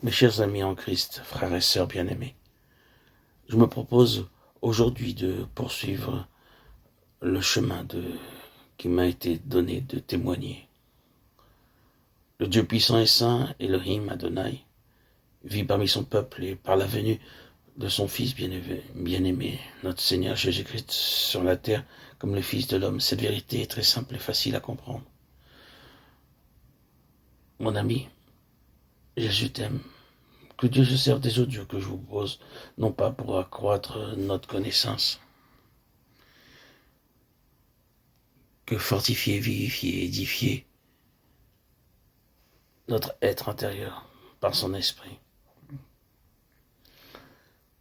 Mes chers amis en Christ, frères et sœurs bien-aimés, je me propose aujourd'hui de poursuivre le chemin qui m'a été donné de témoigner. Le Dieu puissant et saint, Elohim Adonai, vit parmi son peuple et par la venue de son Fils bien-aimé, notre Seigneur Jésus-Christ sur la terre comme le Fils de l'homme. Cette vérité est très simple et facile à comprendre. Mon ami, Jésus t'aime. Que Dieu se serve des audios que je vous pose, non pas pour accroître notre connaissance, que fortifier, vivifier, édifier notre être intérieur par son esprit.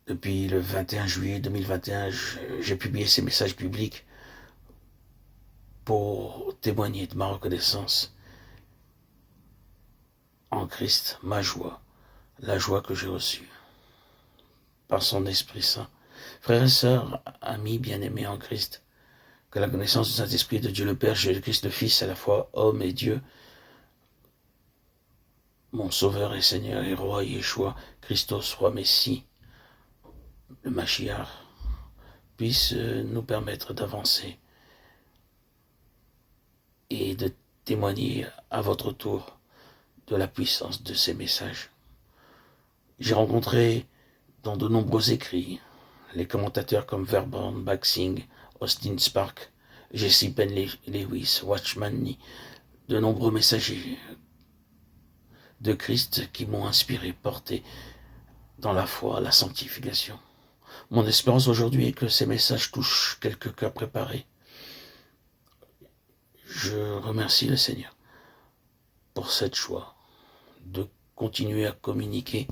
Depuis le 21 juillet 2021, j'ai publié ces messages publics pour témoigner de ma reconnaissance en Christ, ma joie, la joie que j'ai reçue par son Esprit Saint. Frères et sœurs, amis bien-aimés en Christ, que la connaissance du Saint-Esprit de Dieu le Père, Jésus-Christ le Fils, à la fois homme et Dieu, mon Sauveur et Seigneur et Roi Yeshua, Christos, Roi Messie, le Mashiach, puisse nous permettre d'avancer et de témoigner à votre tour de la puissance de ces messages. J'ai rencontré dans de nombreux écrits les commentateurs comme Verborn, Baxing, Austin Spark, Jesse Penn Lewis, Watchman Nee, de nombreux messagers de Christ qui m'ont inspiré, porté dans la foi, la sanctification. Mon espérance aujourd'hui est que ces messages touchent quelques cœurs préparés. Je remercie le Seigneur pour cette joie de continuer à communiquer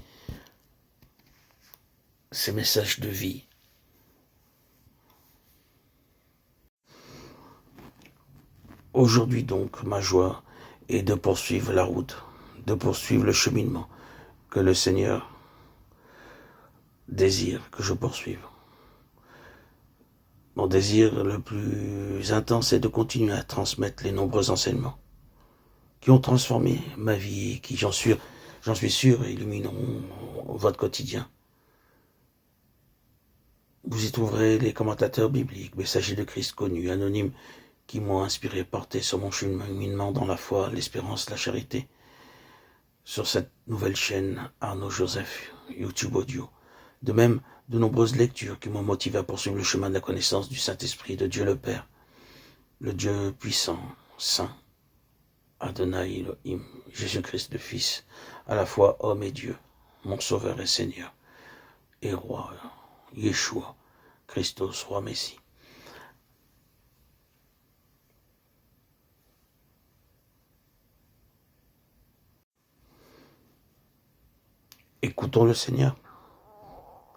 ces messages de vie. Aujourd'hui donc, ma joie est de poursuivre la route, de poursuivre le cheminement que le Seigneur désire que je poursuive. Mon désir le plus intense est de continuer à transmettre les nombreux enseignements qui ont transformé ma vie et qui, j'en suis sûr, illumineront votre quotidien. Vous y trouverez les commentateurs bibliques, messagers de Christ connus, anonymes, qui m'ont inspiré, porté sur mon cheminement dans la foi, l'espérance, la charité. Sur cette nouvelle chaîne, Arnaud Joseph, YouTube Audio. De même, de nombreuses lectures qui m'ont motivé à poursuivre le chemin de la connaissance du Saint-Esprit, de Dieu le Père, le Dieu puissant, saint, Adonai Elohim, Jésus-Christ le Fils, à la fois homme et Dieu, mon Sauveur et Seigneur, et Roi, Yeshua, Christos, Roi Messie. Écoutons le Seigneur,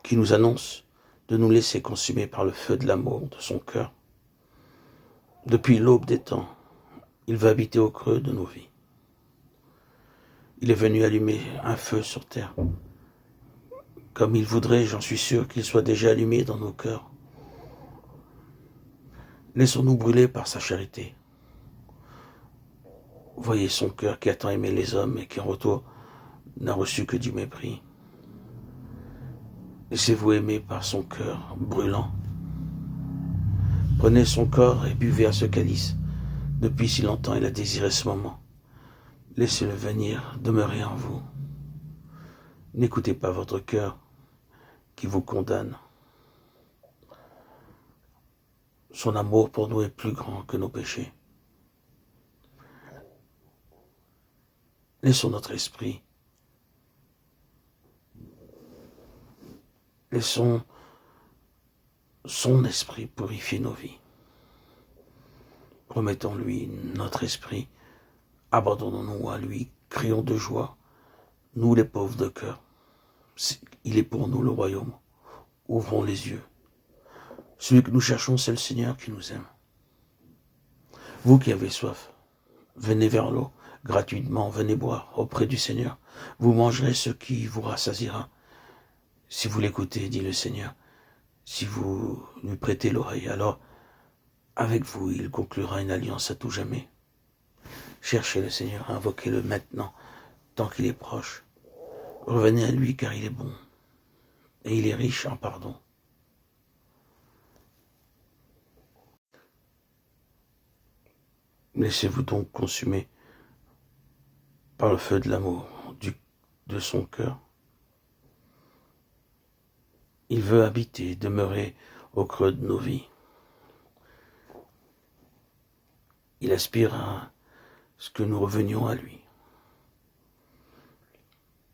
qui nous annonce de nous laisser consumer par le feu de l'amour de son cœur. Depuis l'aube des temps, il va habiter au creux de nos vies. Il est venu allumer un feu sur terre. Comme il voudrait, j'en suis sûr, qu'il soit déjà allumé dans nos cœurs. Laissons-nous brûler par sa charité. Voyez son cœur qui a tant aimé les hommes et qui en retour n'a reçu que du mépris. Laissez-vous aimer par son cœur brûlant. Prenez son corps et buvez à ce calice. Depuis si longtemps il a désiré ce moment. Laissez-le venir demeurer en vous. N'écoutez pas votre cœur qui vous condamne. Son amour pour nous est plus grand que nos péchés. Laissons notre esprit. Laissons son esprit purifier nos vies. Remettons-lui notre esprit. Abandonnons-nous à lui. Crions de joie. Nous les pauvres de cœur. Il est pour nous le royaume. Ouvrons les yeux. Celui que nous cherchons, c'est le Seigneur qui nous aime. Vous qui avez soif, venez vers l'eau. Gratuitement, venez boire auprès du Seigneur. Vous mangerez ce qui vous rassasiera. Si vous l'écoutez, dit le Seigneur, si vous lui prêtez l'oreille, alors avec vous, il conclura une alliance à tout jamais. Cherchez le Seigneur, invoquez-le maintenant, tant qu'il est proche. Revenez à lui car il est bon, et il est riche en pardon. Laissez-vous donc consumer par le feu de l'amour de son cœur. Il veut habiter, demeurer au creux de nos vies. Il aspire à ce que nous revenions à lui,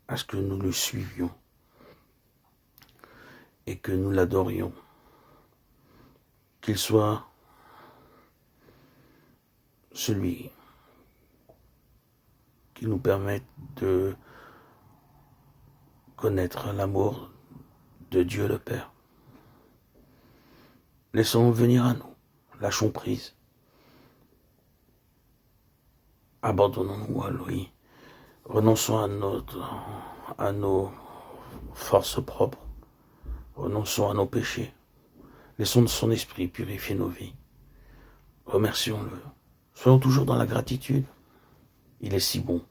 à ce que nous le suivions et que nous l'adorions. Qu'il soit celui qui nous permette de connaître l'amour de Dieu le Père. Laissons-le venir à nous, lâchons prise, abandonnons-nous à lui, renonçons à nos forces propres, renonçons à nos péchés, laissons son esprit purifier nos vies, remercions-le, soyons toujours dans la gratitude, il est si bon.